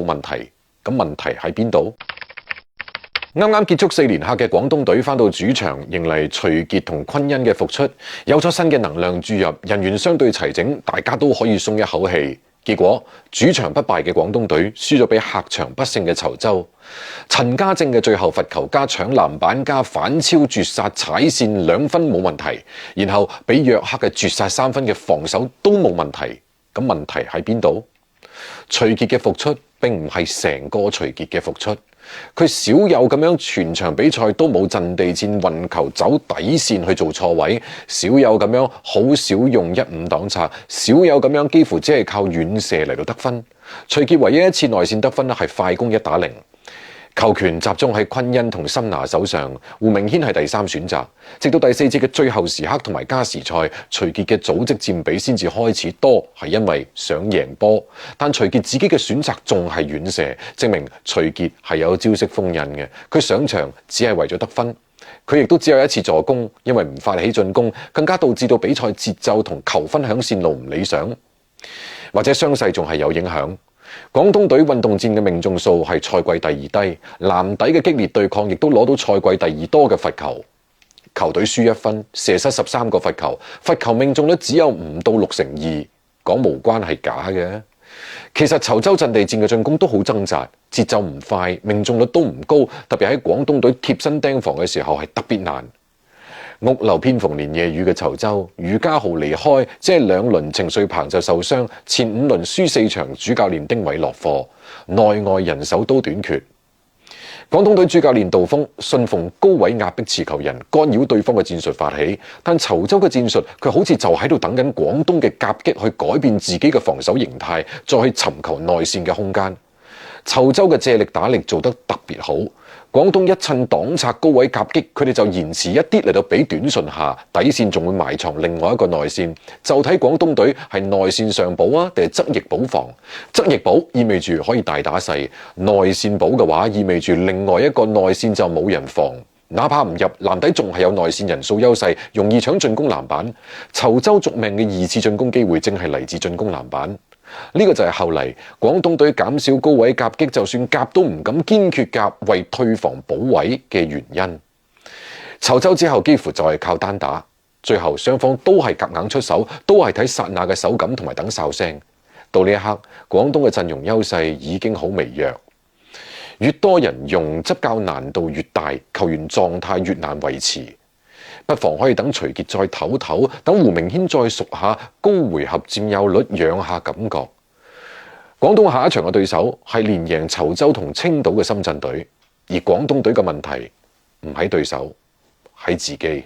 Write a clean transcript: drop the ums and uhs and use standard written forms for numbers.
冇問題，咁問題喺邊度？啱啱結束4年客嘅廣東隊返到主場，迎嚟徐傑同昆恩嘅復出，有咗新嘅能量注入，人員相對齊整，大家都可以鬆一口氣。結果主場不敗嘅廣東隊輸咗俾客場不勝嘅稠州。陳家正嘅最後罰球加搶籃板加反超絕殺踩線2分冇問題，然後比約克嘅絕殺3分嘅防守都冇問題。咁問題喺邊度？徐傑嘅復出並唔係成個徐傑嘅復出。佢少有咁樣全場比賽都冇陣地戰運球走底線去做錯位，少有咁樣好少用1-5擋拆，少有咁樣幾乎只係靠遠射嚟到得分。徐傑唯一一次內線得分係快攻1打0。球權集中喺昆恩同森拿手上，胡明軒係第3選擇。直到第4節嘅最後時刻同埋加時賽，徐傑嘅組織佔比先至開始多，係因為想贏波。但徐傑自己嘅選擇仲係遠射，證明徐傑係有招式封印嘅。佢上場只係為咗得分，佢亦都只有1次助攻，因為唔發起進攻，更加導致到比賽節奏同球分享線路唔理想，或者傷勢仲係有影響。廣東隊運動戰嘅命中數係賽季第2低，籃底嘅激烈對抗亦都攞到賽季第2多嘅罰球。球隊輸1分，射失13個罰球，罰球命中率只有5到6成2，講無關係假嘅。其實稠州陣地戰嘅進攻都好掙扎，節奏唔快，命中率都唔高，特別喺廣東隊貼身盯防嘅時候係特別難。屋漏偏逢連夜雨嘅稠州，余家豪離開，即係2輪程瑞鵬就受傷，前5輪輸4場，主教練丁偉落課，內外人手都短缺。廣東隊主教練杜鋒信奉高位壓迫持球人，干擾對方嘅戰術發起，但稠州嘅戰術佢好似就喺度等緊廣東嘅夾擊去改變自己嘅防守形態，再去尋求內線嘅空間。稠州嘅借力打力做得特別好，廣東一趁擋拆高位夾擊，佢哋就延遲一啲嚟到俾短順下，底線仲會埋藏另外一個內線，就睇廣東隊係內線上補啊，定係側翼補防。側翼補意味住可以大打細，內線補嘅話意味住另外一個內線就冇人防，哪怕唔入籃底仲係有內線人數優勢，容易搶進攻籃板。稠州續命嘅2次進攻機會正係嚟自進攻籃板。呢個就係後嚟廣東隊減少高位夾擊，就算夾都唔敢堅決夾，為退防補位嘅原因。稠州之後幾乎就係靠單打，最後雙方都係夾硬出手，都係睇剎那嘅手感同埋等哨聲。到呢一刻，廣東嘅陣容優勢已經好微弱，越多人用執教難度越大，球員狀態越難維持。不妨可以等徐傑再唞唞，等胡明軒再熟下高回合佔有率，養下感覺。廣東下一場嘅對手係連贏稠州同青島嘅深圳隊，而廣東隊嘅問題唔喺對手，喺自己。